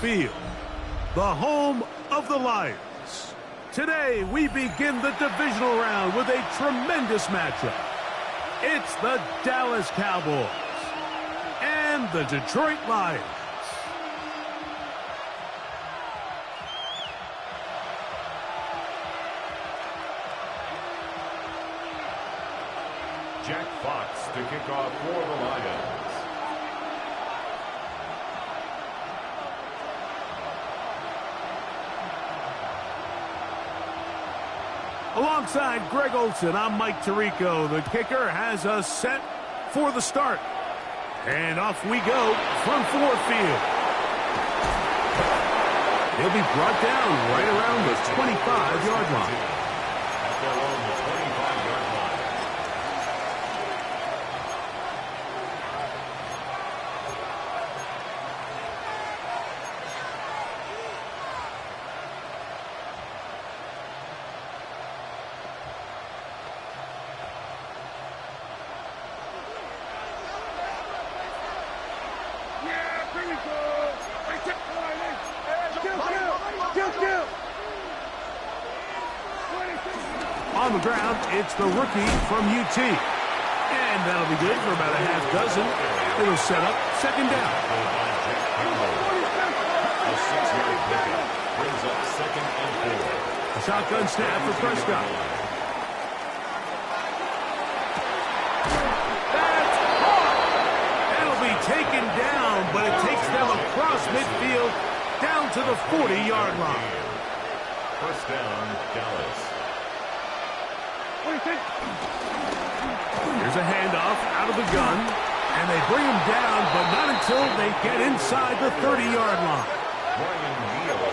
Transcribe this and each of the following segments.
Field, the home of the Lions. Today, we begin the divisional round with a tremendous matchup. It's the Dallas Cowboys and the Detroit Lions. Jack Fox to kick off for the Lions. Alongside Greg Olson, I'm Mike Tirico. The kicker has us set for the start. And off we go from Ford Field. He'll be brought down right around the 25-yard line. At their own 25-yard line. On the ground, it's the rookie from UT. And that'll be good for about a half dozen. It'll set up second down. A 6-yard pickup brings up 2nd and 4. A shotgun snap for Prescott. That's hard. That'll be taken down, but it takes them across midfield down to the 40-yard line. First down, Dallas. Here's a handoff out of the gun, and they bring him down, but not until they get inside the 30-yard line.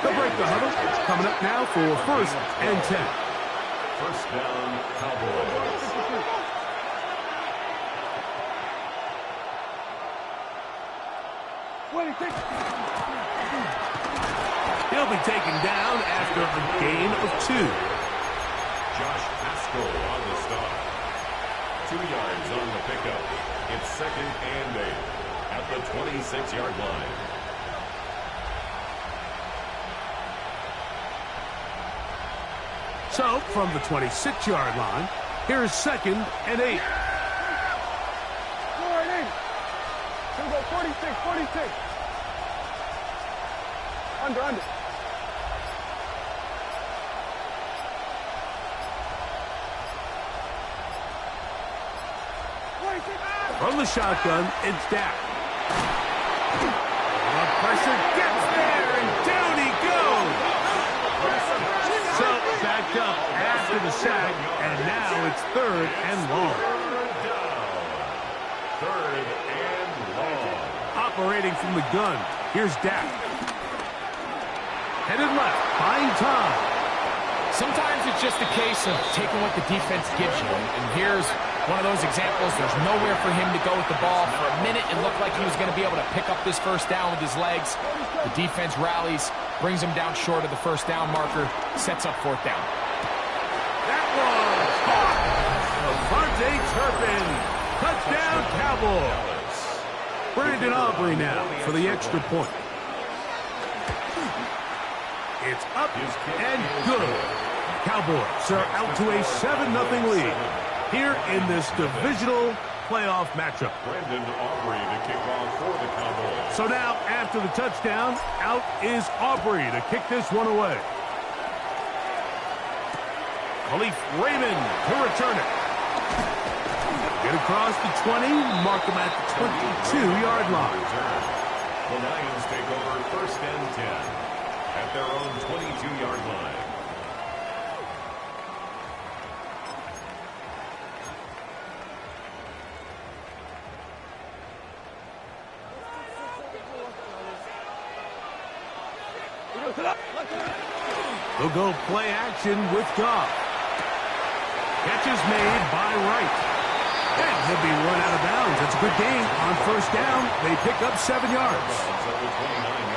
They'll break the huddle. Coming up now for 1st and 10. First down, Cowboys. He'll be taken down after a gain of 2. Josh Haskell on the stop. 2 yards on the pickup. It's 2nd and 8 at the 26-yard line. So, from the 26-yard line, here's 2nd and 8. 46. Under. From the shotgun, it's Dak. The pressure gets there, and down he goes. So, backed up after the sack, and now it's 3rd and long. 3rd and long. Operating from the gun, here's Dak. Headed left, buying time. Sometimes it's just a case of taking what the defense gives you. And here's one of those examples. There's nowhere for him to go with the ball. For a minute, it looked like he was going to be able to pick up this first down with his legs. The defense rallies, brings him down short of the first down marker, sets up 4th down. That was caught. Devontae Turpin. Touchdown, Cowboys. Brandon Aubrey now for the extra point. It's up and good. Cowboys are out to a 7-0 lead here in this divisional playoff matchup. Brandon Aubrey to kick off for the Cowboys. So now, after the touchdown, out is Aubrey to kick this one away. Khalif Raymond to return it. Get across the 20, mark him at the 22-yard line. The Lions take over 1st and 10 at their own 22-yard line. They'll go play action with Goff. Catch is made by Wright. And he'll be run out of bounds. It's a good game. On 1st down, they pick up 7 yards.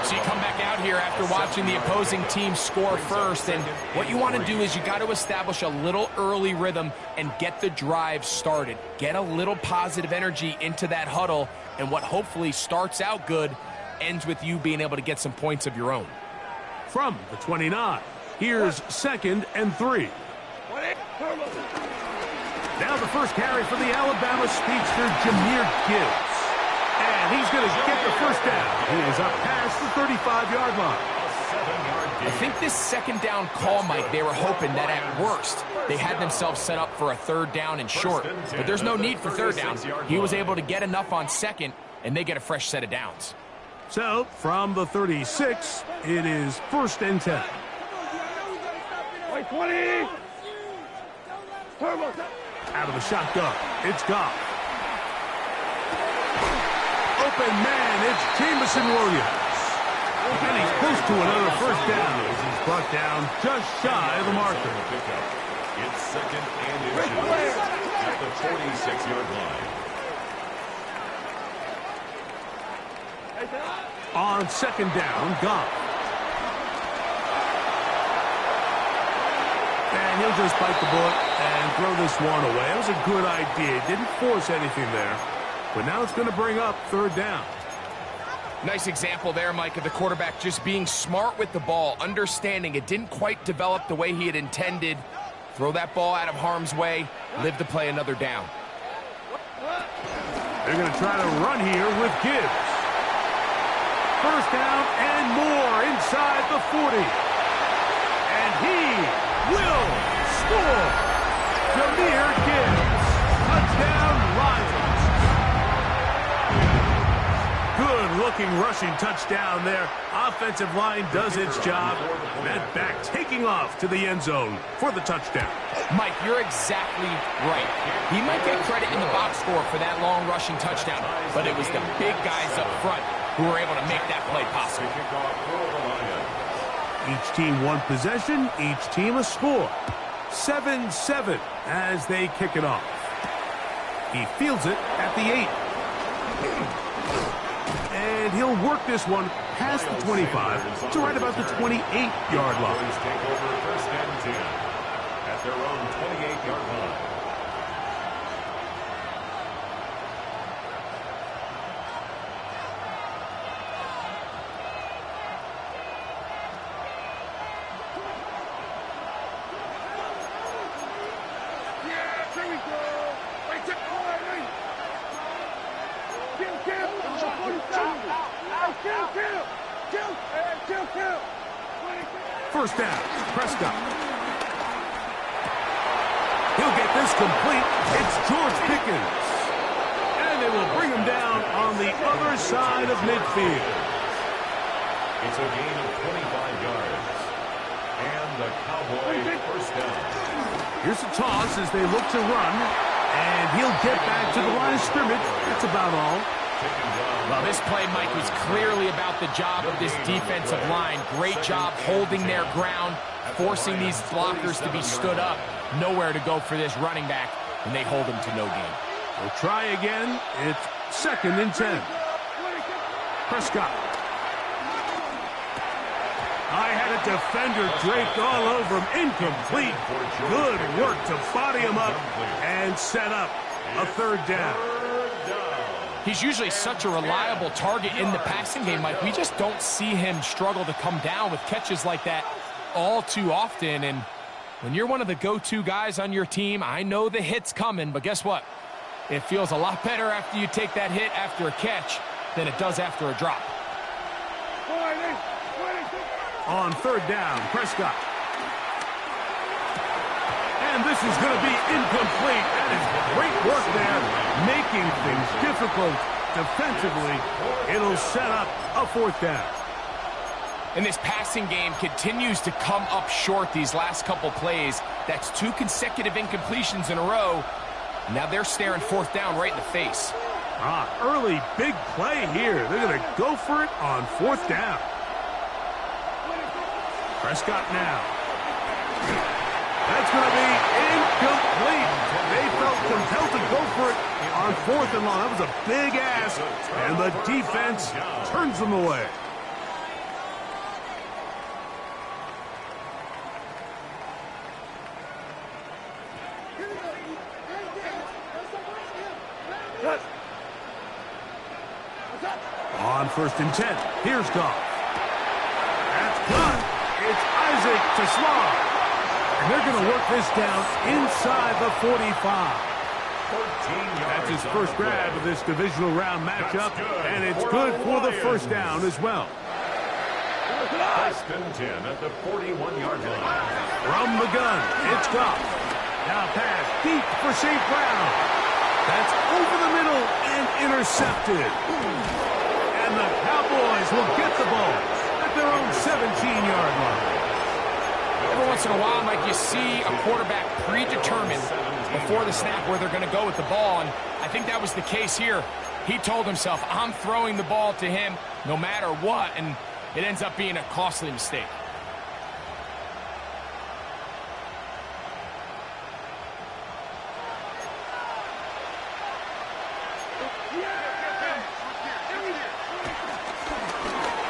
So you come back out here after watching the opposing team score first, and what you want to do is you got to establish a little early rhythm and get the drive started. Get a little positive energy into that huddle, and what hopefully starts out good ends with you being able to get some points of your own. From the 29, here's 2nd and 3. Now the first carry for the Alabama speedster, Jahmyr Gibbs. And he's going to get the first down. He is up past the 35-yard line. I think this 2nd down call, Mike, they were hoping that at worst they had themselves set up for a 3rd down and short. But there's no need for 3rd down. He was able to get enough on 2nd, and they get a fresh set of downs. So, from the 36, it is 1st and 10. 20. Out of the shotgun, it's Goff. Open man, it's Jamison Williams. And he's close to another first down as he's brought down just shy of the marker. It's 2nd and inches at the 46-yard line. On 2nd down, Goff. And he'll just bite the bullet and throw this one away. It was a good idea. Didn't force anything there. But now it's going to bring up 3rd down. Nice example there, Mike, of the quarterback just being smart with the ball, understanding it didn't quite develop the way he had intended. Throw that ball out of harm's way, live to play another down. They're going to try to run here with Gibbs. First down and more inside the 40. And he will score. Jahmyr Gibbs. Touchdown, Lions. Good-looking rushing touchdown there. Offensive line does its job. That back taking off to the end zone for the touchdown. Mike, you're exactly right. He might get credit in the box score for that long rushing touchdown, but it was the big guys up front who were able to make that play possible. Each team one possession, each team a score. 7-7 as they kick it off. He fields it at the 8. And he'll work this one past the 25 to right about the 28-yard line. Take over 1st and 10 at their own 28-yard line. First down, Prescott. He'll get this complete. It's George Pickens. And they will bring him down on the other side of midfield. It's a gain of 25 yards. And the Cowboys first down. Here's a toss as they look to run. And he'll get back to the line of scrimmage. That's about all. Well, this play, Mike, was clearly about the job of this defensive line. Great job holding their ground, forcing these blockers to be stood up. Nowhere to go for this running back, and they hold him to no gain. We'll try again. It's 2nd and 10. Prescott. I had a defender draped all over him. Incomplete. Good work to body him up and set up a 3rd down. He's usually such a reliable target in the passing game, Mike. We just don't see him struggle to come down with catches like that all too often. And when you're one of the go-to guys on your team, I know the hit's coming, but guess what? It feels a lot better after you take that hit after a catch than it does after a drop. On 3rd down, Prescott. And this is going to be incomplete. That is great work there, making things difficult defensively. It'll set up a 4th down. And this passing game continues to come up short these last couple plays. That's 2 consecutive incompletions in a row. Now they're staring 4th down right in the face. Early big play here. They're going to go for it on 4th down. Prescott now. That's going to be incomplete. They felt compelled to go for it on 4th and long. That was a big ask, and the defense turns them away. On 1st and 10, here's Goff. That's caught. It's Isaac to Slaw. And they're going to work this down inside the 45. That's his first grab of this divisional round matchup, and it's good for the first down as well. 1st and 10 at the 41-yard line. From the gun, it's Goff. Now pass deep for St. Brown. That's over the middle and intercepted. And the Cowboys will get the ball at their own 17-yard line. Every once in a while, Mike, you see a quarterback predetermined before the snap where they're going to go with the ball, and I think that was the case here. He told himself, I'm throwing the ball to him no matter what, and it ends up being a costly mistake.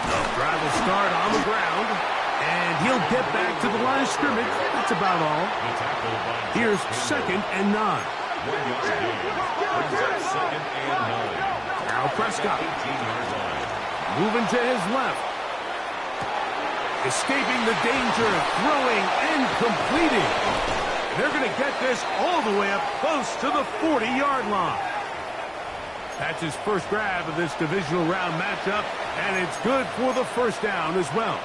The drive will start on the ground, and he'll get back to the line of scrimmage. That's about all. Here's 2nd and 9. 1-yard gain. Brings up 2nd and 9. Now Prescott. 18-yard line. Moving to his left. Escaping the danger, throwing and completing. They're going to get this all the way up close to the 40-yard line. That's his first grab of this divisional round matchup, and it's good for the first down as well.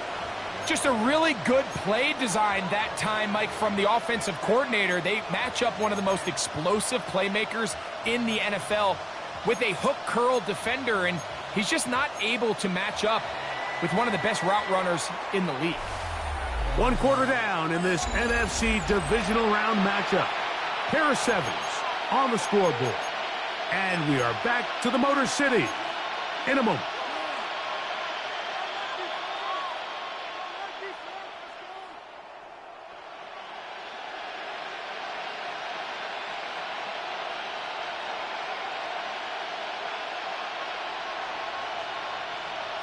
Just a really good play design that time, Mike, from the offensive coordinator. They match up one of the most explosive playmakers in the NFL with a hook curl defender, and he's just not able to match up with one of the best route runners in the league. 1 quarter down in this NFC divisional round matchup. Pair of 7s on the scoreboard. And we are back to the Motor City in a moment.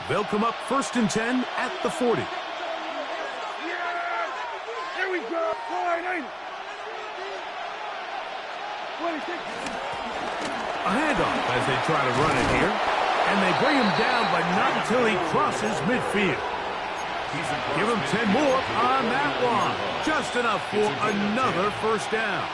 They'll come up 1st and 10 at the 40. Here we go. A handoff as they try to run it here. And they bring him down, but not until he crosses midfield. Give him 10 more on that one. Just enough for another first down.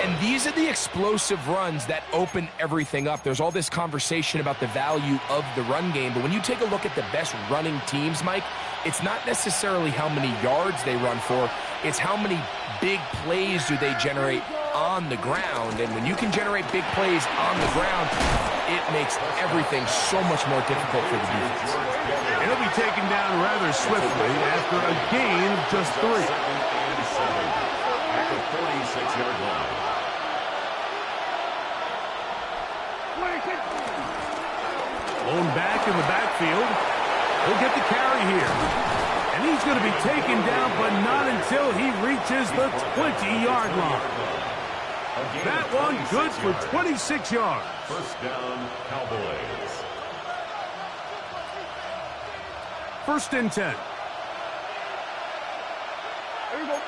And these are the explosive runs that open everything up. There's all this conversation about the value of the run game, but when you take a look at the best running teams, Mike, it's not necessarily how many yards they run for, it's how many big plays do they generate on the ground. And when you can generate big plays on the ground, it makes everything so much more difficult for the defense. He'll be taken down rather swiftly after a gain of just 3. At the 46-yard line. Blown back in the backfield. He'll get the carry here. And he's going to be taken down, but not until he reaches the 20-yard line. That one good for 26 yards. First down, Cowboys. 1st and 10. Here we go.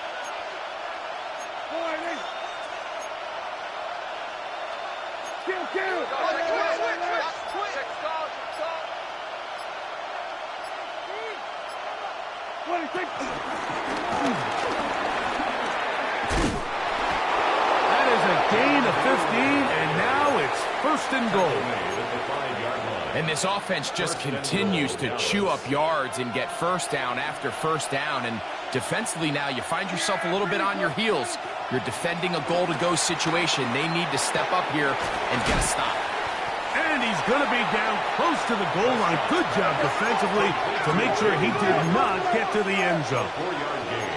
Kill. That is a gain of 15, and now it's 1st and goal. And this offense just continues to chew up yards and get first down after first down. And defensively now, you find yourself a little bit on your heels. You're defending a goal-to-go situation. They need to step up here and get a stop. And he's going to be down close to the goal line. Good job defensively to make sure he did not get to the end zone. 4-yard gain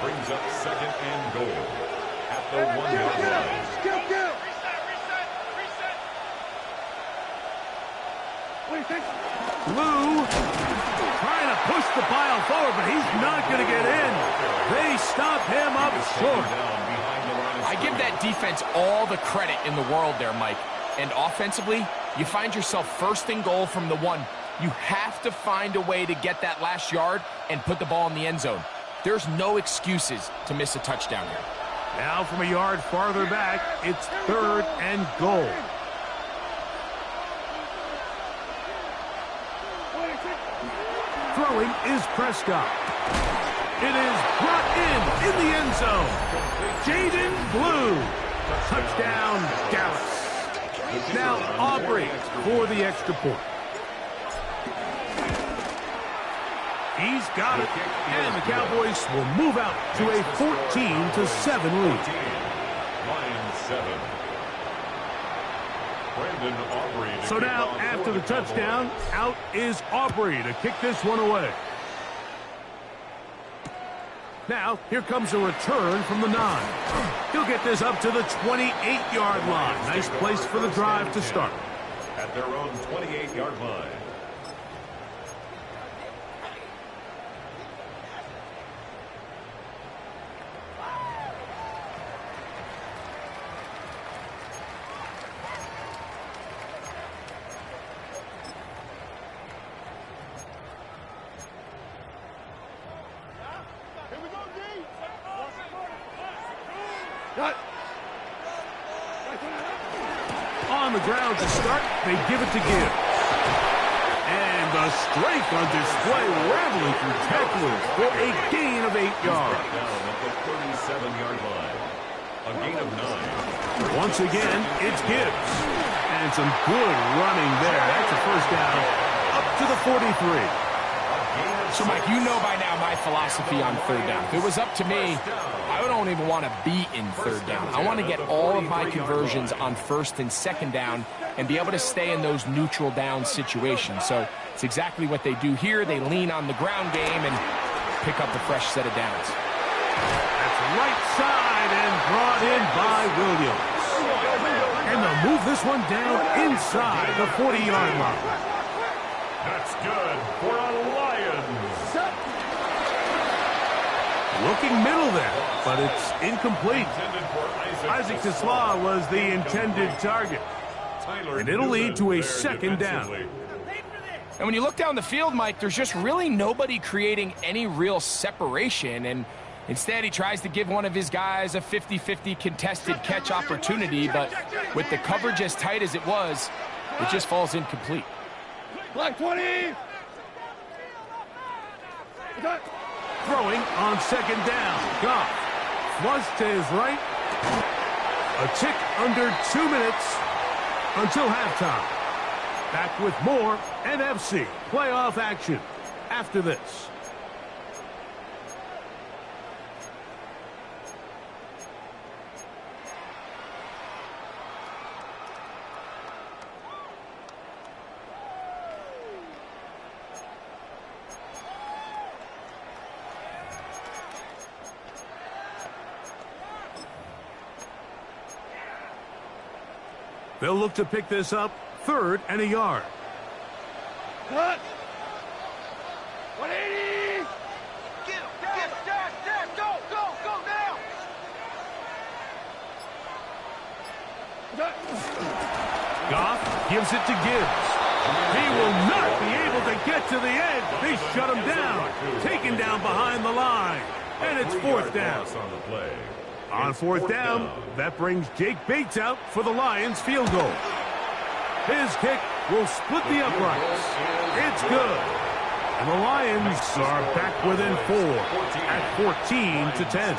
brings up 2nd and goal at the 1-yard line. Kill. Lou trying to push the pile forward, but he's not going to get in. They stop him up short. I give that defense all the credit in the world there, Mike. And offensively, you find yourself 1st and goal from the 1. You have to find a way to get that last yard and put the ball in the end zone. There's no excuses to miss a touchdown here. Now from a yard farther back, it's 3rd and goal. Throwing is Prescott. It is brought in the end zone. Jaden Blue. Touchdown, Dallas. Now Aubrey for the extra point. He's got it, and the Cowboys will move out to a 14-7 lead. Lions 7. Brandon Aubrey. So now, after the touchdown, out is Aubrey to kick this one away. Now, here comes a return from the 9. He'll get this up to the 28-yard line. Nice place for the drive to start. At their own 28-yard line. On the ground to start, they give it to Gibbs. And the strength on display, rambling through tacklers for a gain of 8 yards. Down at the 37-yard line. A gain of 9. Once again, it's Gibbs. And some good running there. That's a first down up to the 43. So, Mike, you know by now my philosophy on third down. If it was up to me, I don't even want to be in third down. I want to get all of my conversions on first and second down and be able to stay in those neutral down situations. So it's exactly what they do here. They lean on the ground game and pick up a fresh set of downs. That's right side and brought in by Williams. And they'll move this one down inside the 40-yard line. That's good for a Lions. Looking middle there, but it's incomplete. Isaac Tesla was the intended target. And it'll lead to a second down. And when you look down the field, Mike, there's just really nobody creating any real separation. And instead, he tries to give one of his guys a 50-50 contested catch opportunity. But with the coverage as tight as it was, it just falls incomplete. Black 20! Throwing on second down. Goff. Flush to his right. A tick under 2 minutes until halftime. Back with more NFC playoff action after this. They'll look to pick this up, 3rd and a yard. Cut! 180! Get dash, go now! Goff gives it to Gibbs. He will not be able to get to the edge. They shut him down. Taken down behind the line. And it's 4th down. On the play. On 4th down, that brings Jake Bates out for the Lions field goal. His kick will split the uprights. It's good. And the Lions are back within 4 at 14-10.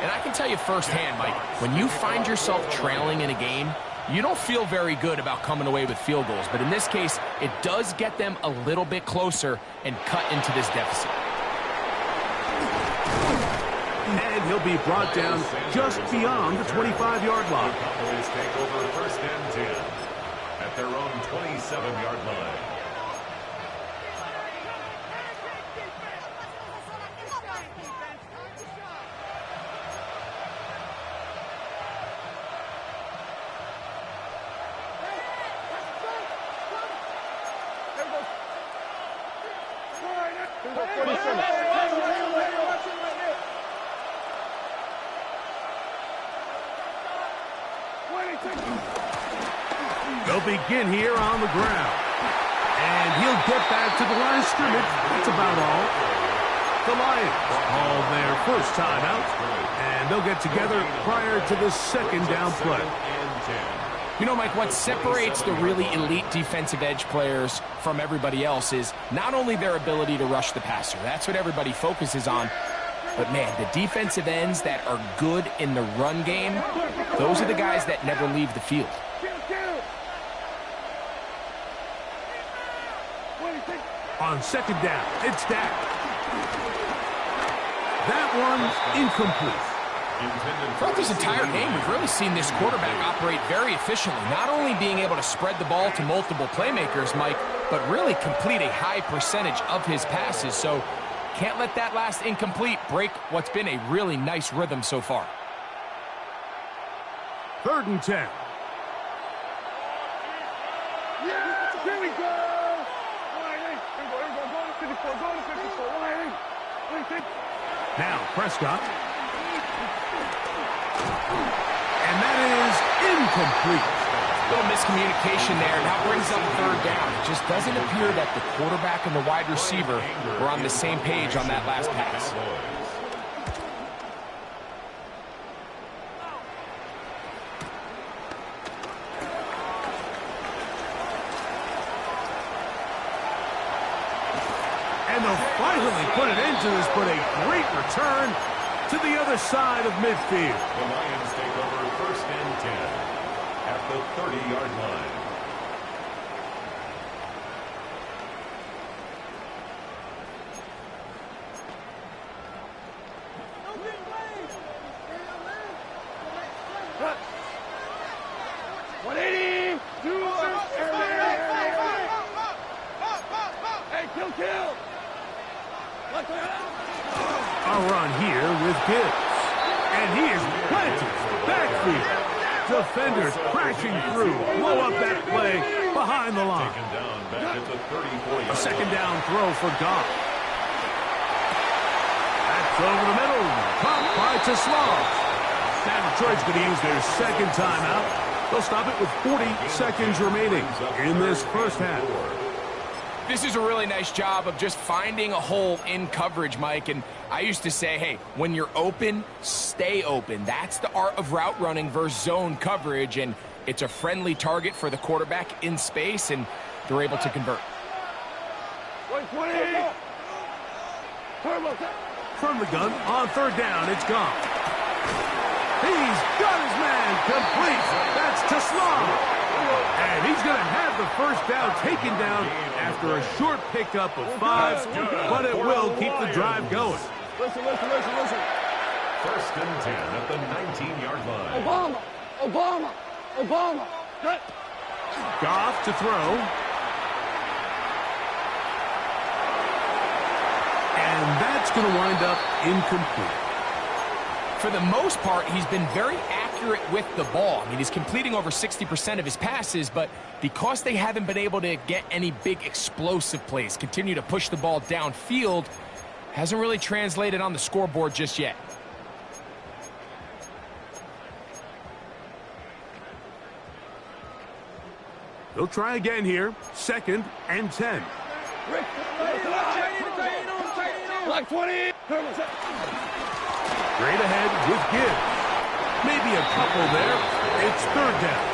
And I can tell you firsthand, Mike, when you find yourself trailing in a game, you don't feel very good about coming away with field goals. But in this case, it does get them a little bit closer and cut into this deficit. And he'll be brought down just beyond the 25-yard line. Cowboys take over 1st and 10 at their own 27-yard line. They'll begin here on the ground. And he'll get back to the line of scrimmage. That's about all. The Lions call their first timeout. And they'll get together prior to the second down play. You know, Mike, what separates the really elite defensive edge players from everybody else is not only their ability to rush the passer. That's what everybody focuses on. But, man, the defensive ends that are good in the run game, those are the guys that never leave the field. On second down, it's Dak. That one's incomplete. Throughout this entire game, we've really seen this quarterback operate very efficiently, not only being able to spread the ball to multiple playmakers, Mike, but really complete a high percentage of his passes. So can't let that last incomplete break what's been a really nice rhythm so far. 3rd and 10. Yeah, here we go. Go to 54, go to 54. Now Prescott. And that is incomplete. Little miscommunication there. Now brings up 3rd down. It just doesn't appear that the quarterback and the wide receiver were on the same page on that last pass. And they'll finally put it into this, but a great return to the other side of midfield. The Lions take over 1st and 10 at the 30-yard line. A run here with Gibbs. And he is planted. Backfield. Defenders crashing through. Blow up that play behind the line. Taken down back at the 34-yard A second down throw for Goff. That's over the middle. Caught by Taslav. Now Detroit's going to use their second timeout. They'll stop it with 40 seconds remaining in this first half. This is a really nice job of just finding a hole in coverage, Mike. And I used to say, hey, when you're open, stay open. That's the art of route running versus zone coverage. And it's a friendly target for the quarterback in space, and they're able to convert. 120. From the gun, on 3rd down, it's gone. He's got his man complete. That's Taslav. And he's going to have the first down taken down after a short pickup of 5, but it will keep the drive going. Listen. 1st and 10 at the 19-yard line. Obama. Cut. Goff to throw. And that's going to wind up incomplete. For the most part, he's been very accurate with the ball. I mean, he's completing over 60% of his passes, but because they haven't been able to get any big explosive plays, continue to push the ball downfield, hasn't really translated on the scoreboard just yet. They'll try again here. 2nd and 10. Black 20. Straight ahead with Gibbs. Maybe a couple there. It's 3rd down.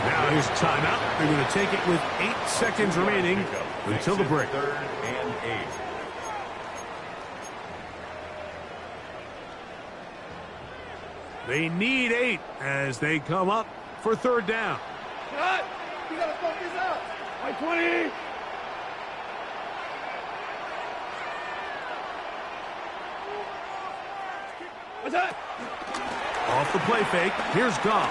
Now his timeout. They're going to take it with 8 seconds remaining until the break. 3rd and 8. They need 8 as they come up for 3rd down. Cut. You got to fuck this out. White 20. What's that? Off the play fake, here's Goff.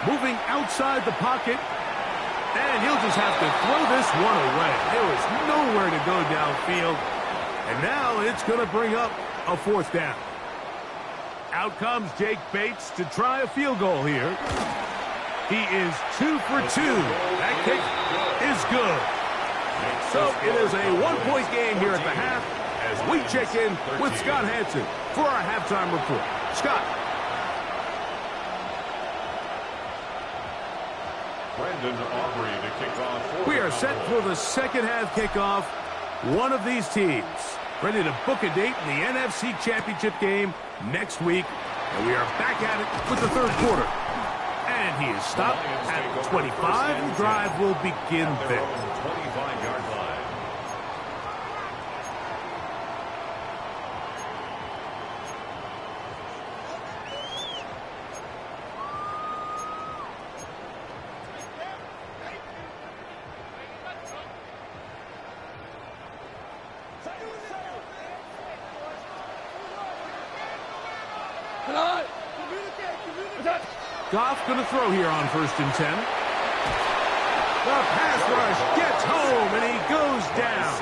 Moving outside the pocket, and he'll just have to throw this one away. There was nowhere to go downfield, and now it's going to bring up a 4th down. Out comes Jake Bates to try a field goal here. He is 2 for 2. That kick is good. So it is a 1-point game here at the half as we check in with Scott Hansen for our halftime report. Scott. Brandon Aubrey to kick off. We are set for the second half kickoff. One of these teams ready to book a date in the NFC Championship game next week. And we are back at it with the 3rd quarter. And he is stopped at the 25. The drive will begin there. 25-yard line. Goff going to throw here on 1st and 10. The pass rush gets home, and he goes down.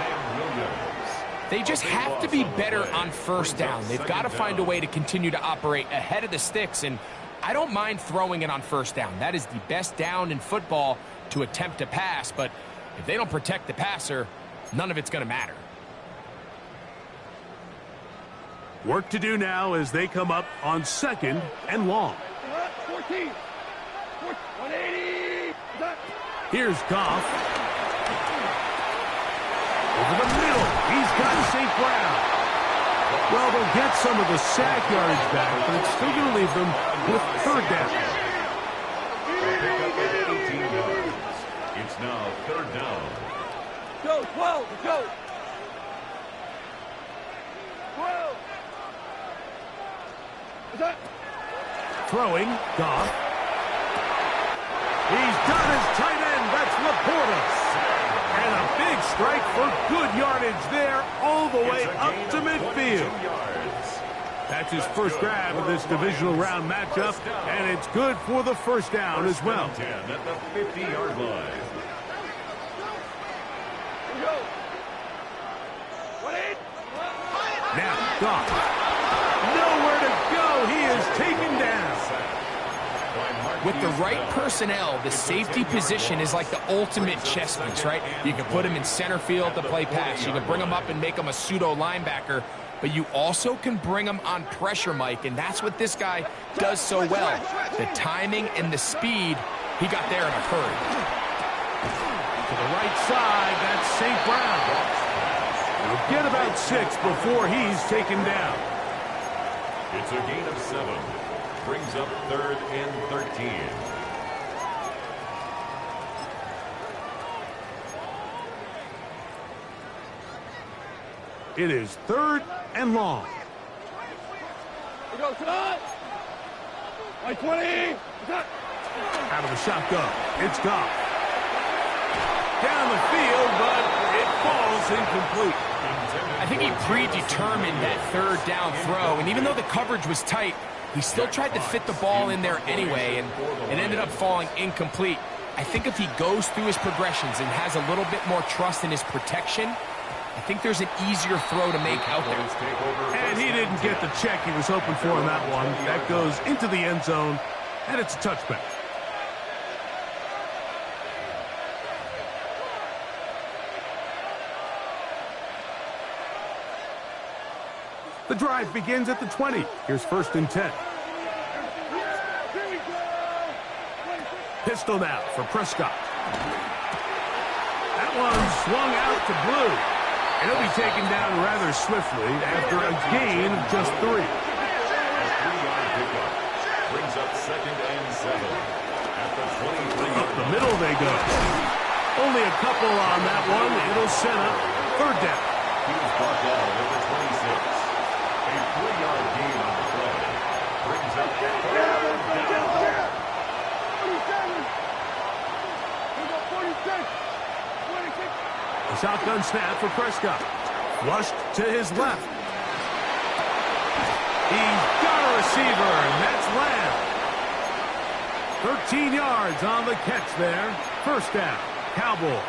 They just have to be better on 1st down. They've got to find a way to continue to operate ahead of the sticks, and I don't mind throwing it on 1st down. That is the best down in football to attempt to pass, but if they don't protect the passer, none of it's going to matter. Work to do now as they come up on 2nd and long. 14. 180. Here's Goff. Over the middle. He's got St. Brown. Well, they'll get some of the sack yardage back, but it's still going to leave them with 3rd down. It's now 3rd down. Go, 12. Go. 12. Throwing, Goff. He's got his tight end. That's Laporta. And a big strike for good yardage there all the way up to midfield. That's his first grab of this divisional round matchup, and it's good for the 1st down as well. 10 at the 50-yard line. Now, Goff. Nowhere to go. He is taken down. With the right personnel, the safety position is like the ultimate chess piece, right? You can put him in center field to play pass. You can bring him up and make him a pseudo linebacker, but you also can bring him on pressure, Mike, and that's what this guy does so well. The timing and the speed, he got there in a hurry. To the right side, that's St. Brown. He'll get about 6 before he's taken down. It's a gain of 7. Brings up 3rd and 13. It is 3rd and long. We go tonight. 20. Out of the shotgun. It's Goff. Down the field, but it falls incomplete. I think he predetermined that 3rd down throw, and even though the coverage was tight, he still tried to fit the ball in there anyway, and it ended up falling incomplete. I think if he goes through his progressions and has a little bit more trust in his protection, I think there's an easier throw to make out there. And he didn't get the check he was hoping for in that one. That goes into the end zone, and it's a touchback. The drive begins at the 20. Here's 1st and 10. Pistol now for Prescott. That one swung out to Blue. And he'll be taken down rather swiftly after a gain of just 3. A 3-yard pickup. Brings up 2nd and 7. At the 23. Up the middle they go. Only a couple on that one. It'll set up 3rd down. He's brought down at the 26. A 3-yard gain on the play. Brings up 3rd down. A shotgun snap for Prescott. Flushed to his left. He's got a receiver, and that's Lamb. 13 yards on the catch there. 1st down, Cowboys.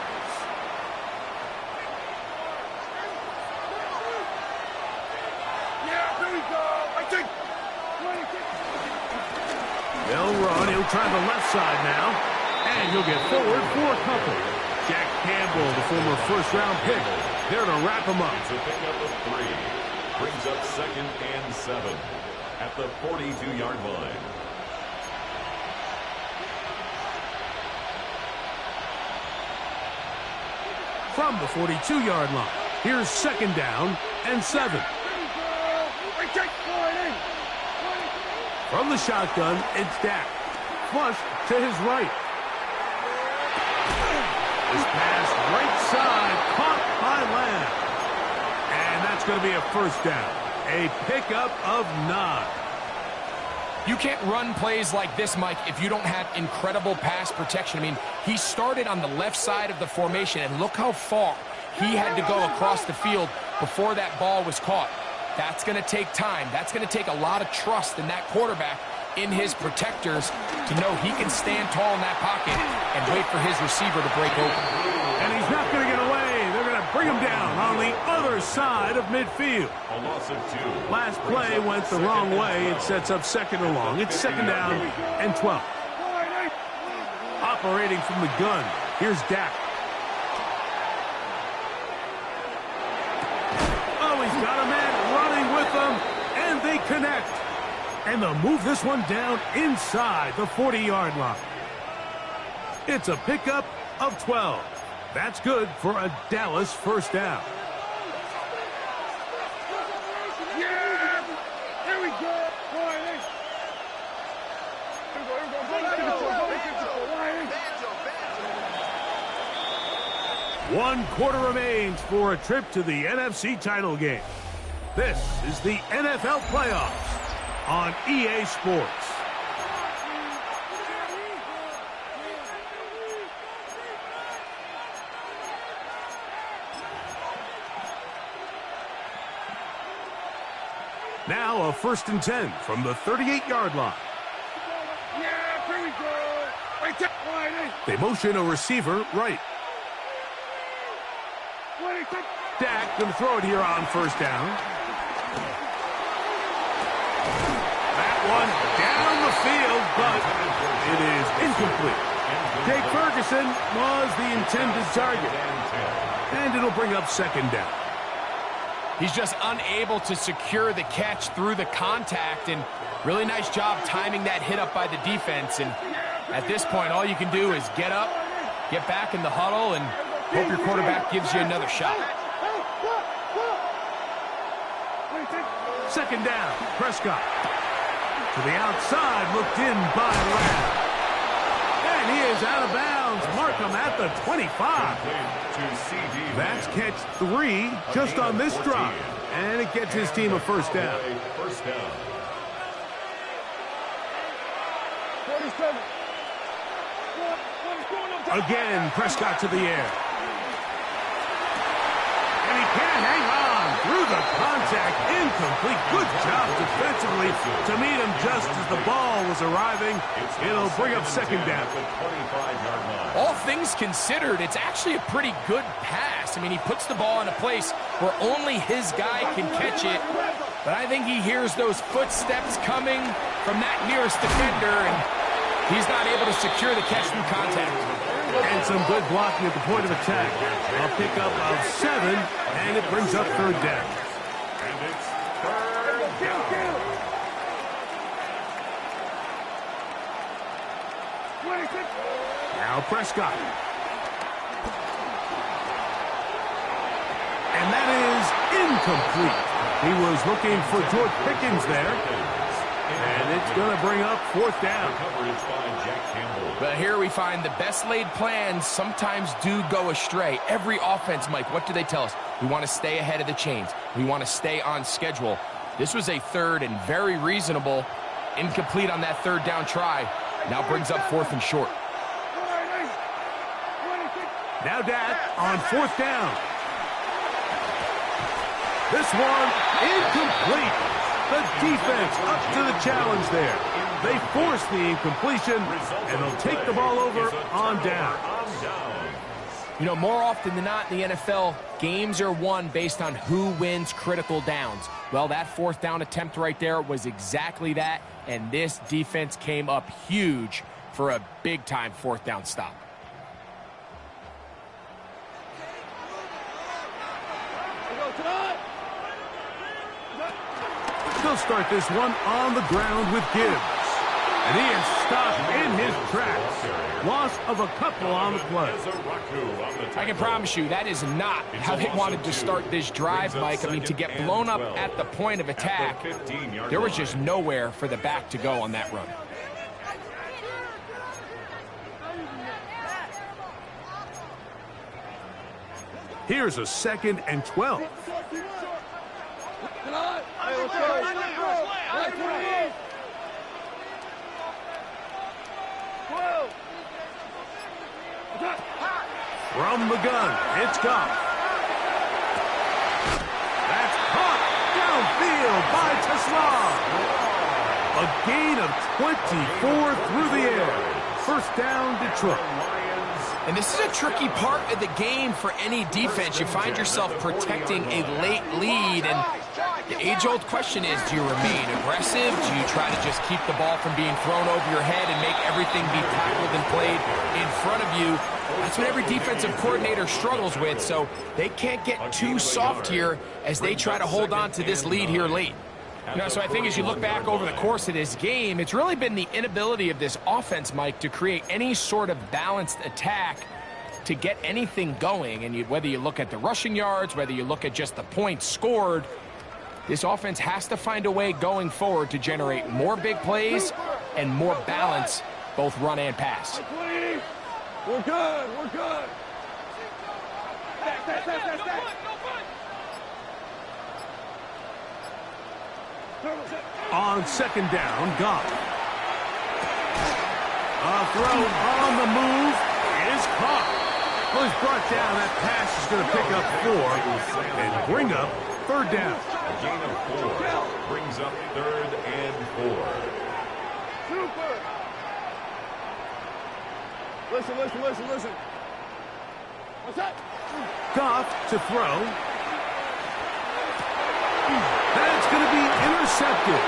They'll run. He'll try the left side now. And he'll get forward for a couple. Jack Campbell, the former 1st-round pick, there to wrap him up. It's a pickup of 3. Brings up 2nd and 7 at the 42-yard line. From the 42-yard line, here's 2nd down and 7. From the shotgun, it's Dak. flush to his right. This pass right side, caught by Lamb. And that's going to be a first down. A pickup of 9. You can't run plays like this, Mike, if you don't have incredible pass protection. I mean, he started on the left side of the formation, and look how far he had to go across the field before that ball was caught. That's going to take time. That's going to take a lot of trust in that quarterback, in his protectors, to know he can stand tall in that pocket and wait for his receiver to break open. And he's not going to get away. They're going to bring him down on the other side of midfield. A loss of 2. Last play went the wrong way. It sets up second and long. It's second down and 12. Operating from the gun, here's Dak. Oh, he's got a man running with them, and they connect. And they'll move this one down inside the 40-yard line. It's a pickup of 12. That's good for a Dallas first down. Yeah! Here we go! One quarter remains for a trip to the NFC title game. This is the NFL playoffs on EA Sports. Now a 1st and 10 from the 38-yard line. Yeah, here we go! Right there! They motion a receiver right. Dak going to throw it here on first down. That one down the field, but it is incomplete. Jake Ferguson was the intended target. And it'll bring up second down. He's just unable to secure the catch through the contact, and really nice job timing that hit up by the defense. And at this point, all you can do is get up, get back in the huddle, and hope your quarterback gives you another shot. Second down, Prescott. To the outside, looked in by Lamb. And he is out of bounds. Mark him at the 25. That's catch 3 just on this drive. And it gets his team a first down. First down. 47. Again, Prescott to the air. And he can't hang on through the contact. Incomplete. Good job defensively to meet him just as the ball was arriving. It'll bring up second down. All things considered, it's actually a pretty good pass. I mean, he puts the ball in a place where only his guy can catch it. But I think he hears those footsteps coming from that nearest defender, and he's not able to secure the catch through contact. And some good blocking at the point of attack. A pickup of 7, and it brings up third down. And it's third down. Now Prescott. And that is incomplete. He was looking for George Pickens there. And it's going to bring up fourth down. But here we find the best laid plans sometimes do go astray. Every offense, Mike, what do they tell us? We want to stay ahead of the chains. We want to stay on schedule. This was a third and very reasonable. Incomplete on that third down try. Now brings up 4th and short. Now Dak on 4th down. This one incomplete. The defense up to the challenge there. They force the incompletion, and they'll take the ball over on down. You know, more often than not in the NFL, games are won based on who wins critical downs. Well, that 4th down attempt right there was exactly that, and this defense came up huge for a big-time 4th down stop. They'll start this one on the ground with Gibbs. And he is stopped in his tracks. Loss of a couple on the play. I can promise you that is not how they wanted to start this drive, Mike. I mean, to get blown up at the point of attack, there was just nowhere for the back to go on that run. Here's a 2nd and 12. Hey, let's go. Let's go. 12. From the gun, it's Goff. That's caught downfield by Tesla. A gain of 24 through the air. First down, Detroit. And this is a tricky part of the game for any defense. You find yourself protecting a late lead, and the age-old question is, do you remain aggressive? Do you try to just keep the ball from being thrown over your head and make everything be tackled and played in front of you? That's what every defensive coordinator struggles with, so they can't get too soft here as they try to hold on to this lead here late. So I think as you look back over the course of this game, it's really been the inability of this offense, Mike, to create any sort of balanced attack to get anything going. And whether you look at the rushing yards, whether you look at just the points scored, this offense has to find a way going forward to generate more big plays and more balance, both run and pass. We're good. We're good. Stack. On 2nd down, Goff. A throw on the move is caught. Well, he's brought down. That pass is going to pick up 4 and bring up 3rd down. A gain of 4 brings up 3rd and 4. Super. Listen. What's that? Goff to throw. That's going to be intercepted.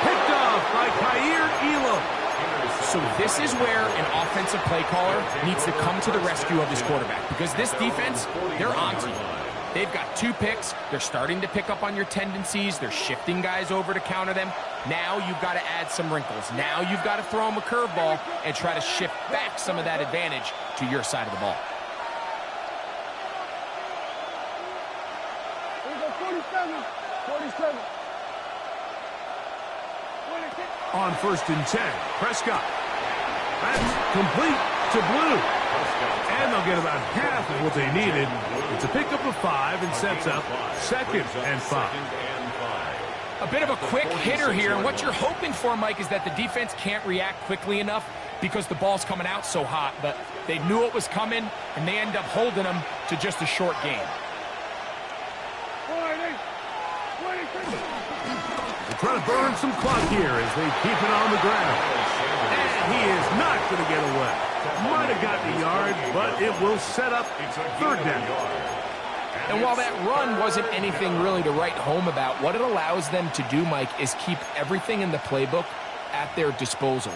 Picked off by Kaiir Elam. So this is where an offensive play caller needs to come to the rescue of his quarterback, because this defense, they're on to you. They've got 2 picks. They're starting to pick up on your tendencies. They're shifting guys over to counter them. Now you've got to add some wrinkles. Now you've got to throw them a curveball and try to shift back some of that advantage to your side of the ball. Here we go, 47. On 1st and 10, Prescott. That's complete to Blue. And they'll get about half of what they needed. It's a pickup of 5 and sets up 2nd and 5. A bit of a quick hitter here, and what you're hoping for, Mike, is that the defense can't react quickly enough because the ball's coming out so hot, but they knew it was coming, and they end up holding them to just a short game. They're trying to burn some clock here as they keep it on the ground. And he is not going to get away. Might have gotten a yard, but it will set up 3rd down. And while that run wasn't anything really to write home about, what it allows them to do, Mike, is keep everything in the playbook at their disposal.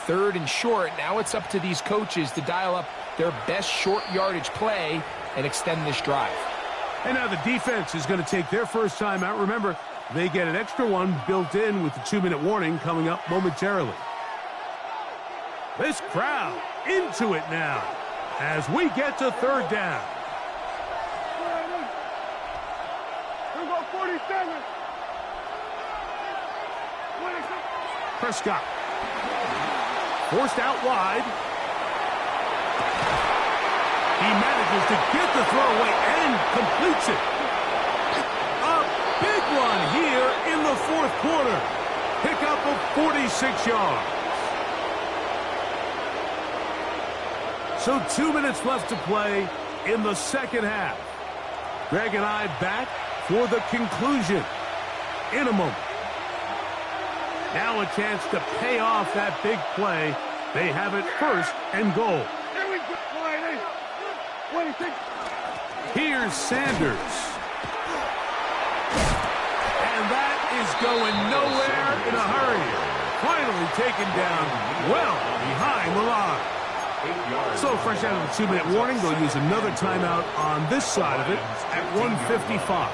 3rd and short, now it's up to these coaches to dial up their best short yardage play and extend this drive. And now the defense is going to take their first time out. Remember, they get an extra one built in with the 2-minute warning coming up momentarily. This crowd into it now as we get to 3rd down. Here we go, 47. Prescott. Forced out wide. He manages to get the throw away and completes it. A big one here in the 4th quarter. Pickup of 46 yards. So 2 minutes left to play in the 2nd half. Greg and I back for the conclusion in a moment. Now a chance to pay off that big play. They have it 1st and goal. Here we go. 26. Here's Sanders. And that is going nowhere in a hurry. Finally taken down well behind the line. So fresh out of the 2-minute warning, they'll use another timeout on this side of it at 1:55.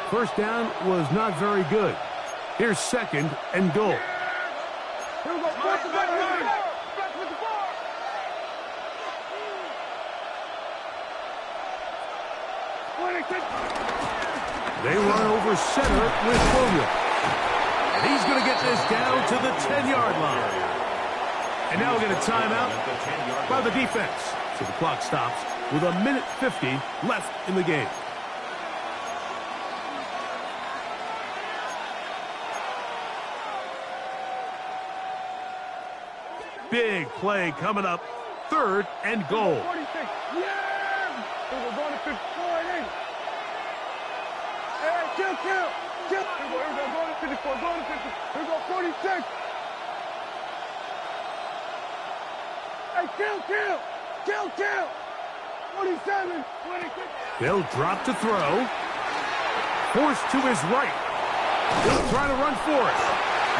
First down was not very good. Here's 2nd and goal. Here we go. Back with the ball. They run over center with Williams. And he's going to get this down to the 10-yard line. And now we'll get a timeout by the defense. So the clock stops with 1:50 left in the game. Big play coming up. 3rd and goal. 46. Yeah! We're going to 54 and 8. Hey, kill. Here we go, going to 54, going to 50. Here we go, 46. Hey, kill. 47, 26. They'll drop to throw. Forced to his right. He'll try to run for it.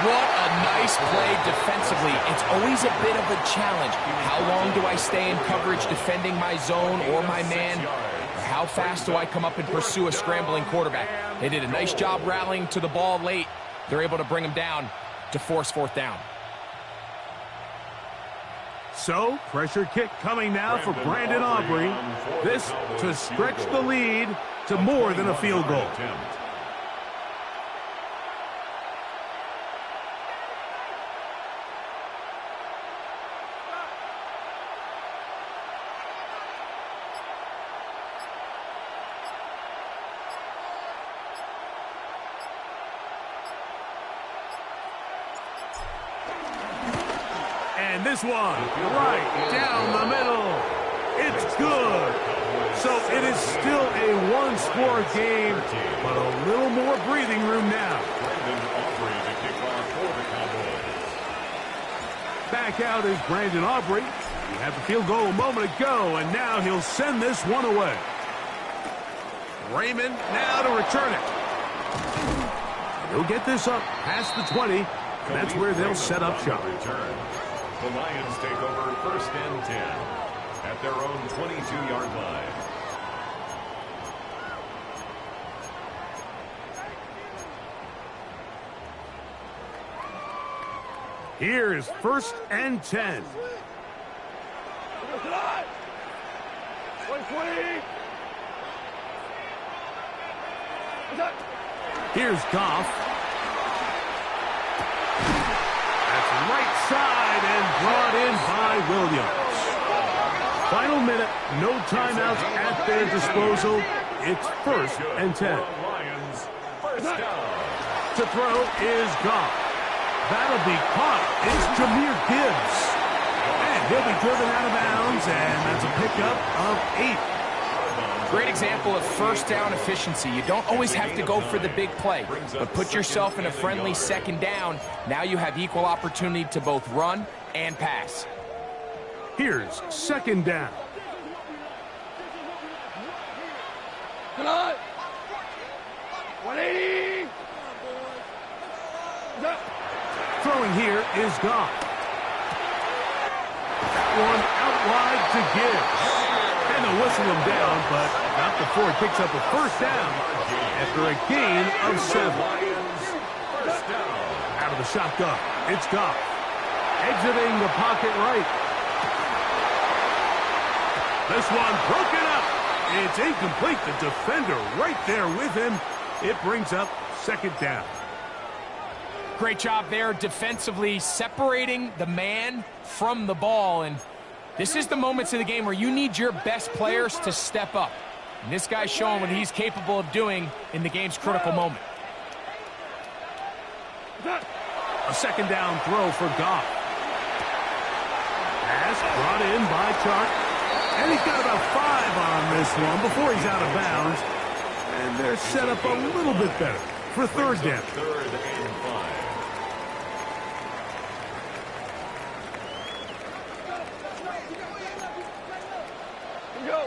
What a nice play defensively. It's always a bit of a challenge. How long do I stay in coverage defending my zone or my man? Or how fast do I come up and pursue a scrambling quarterback? They did a nice job rallying to the ball late. They're able to bring him down to force 4th down. So, pressure kick coming now for Brandon Aubrey. This to stretch the lead to more than a field goal. And this one, right down the middle. It's good. So it is still a one-score game, but a little more breathing room now. Back out is Brandon Aubrey. He had the field goal a moment ago, and now he'll send this one away. Raymond now to return it. He'll get this up past the 20. That's where they'll set up shop. The Lions take over 1st and 10 at their own 22-yard line. Here's 1st and 10. 20. Here's Goff. That's right side and brought in by Williams. Final minute, no timeouts at their disposal. It's 1st and 10. Lions, 1st down. To throw is Goff. That'll be caught. It's Jahmyr Gibbs. And he'll be driven out of bounds, and that's a pickup of 8. Great example of 1st down efficiency. You don't always have to go for the big play, but put yourself in a friendly 2nd down. Now you have equal opportunity to both run and pass. Here's 2nd down. Good on. 180. Throwing here is Goff. That one out wide to Gibbs. And they'll whistle him down, but not before he picks up a 1st down after a gain of 7. Out of the shotgun, it's Goff. Exiting the pocket right. This one broken up. It's incomplete. The defender right there with him. It brings up 2nd down. Great job there defensively, separating the man from the ball. And this is the moments of the game where you need your best players to step up. And this guy's showing what he's capable of doing in the game's critical moment. A 2nd down throw for Goff. Pass brought in by Chark. And he's got about 5 on this one before he's out of bounds. And they're set up a little bit better for 3rd down. 3rd and 5. Go.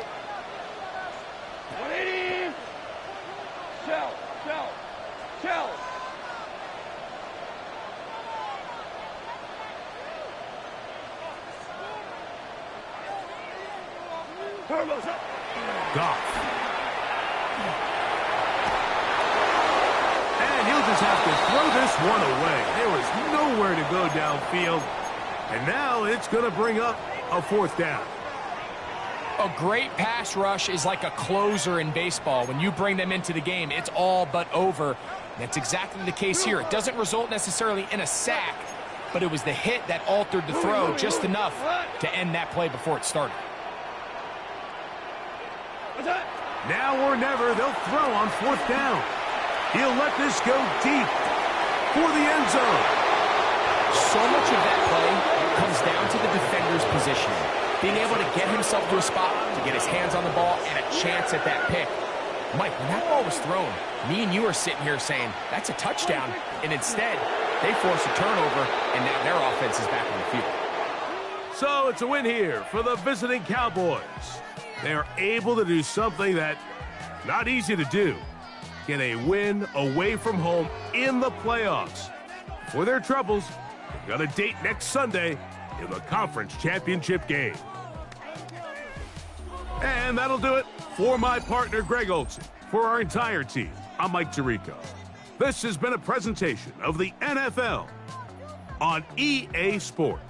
180. Shell. Turbos up. Goff. And he'll just have to throw this one away. There was nowhere to go downfield. And now it's going to bring up a 4th down. A great pass rush is like a closer in baseball. When you bring them into the game, it's all but over. That's exactly the case here. It doesn't result necessarily in a sack, but it was the hit that altered the throw just enough to end that play before it started. Now or never, they'll throw on 4th down. He'll let this go deep for the end zone. So much of that play comes down to the defender's positioning. Being able to get himself to a spot, to get his hands on the ball, and a chance at that pick. Mike, when that ball was thrown, me and you are sitting here saying, that's a touchdown. And instead, they force a turnover, and now their offense is back on the field. So it's a win here for the visiting Cowboys. They are able to do something that not easy to do. Get a win away from home in the playoffs. For their troubles, they've got a date next Sunday in the conference championship game. And that'll do it for my partner, Greg Olson. For our entire team, I'm Mike Tirico. This has been a presentation of the NFL on EA Sports.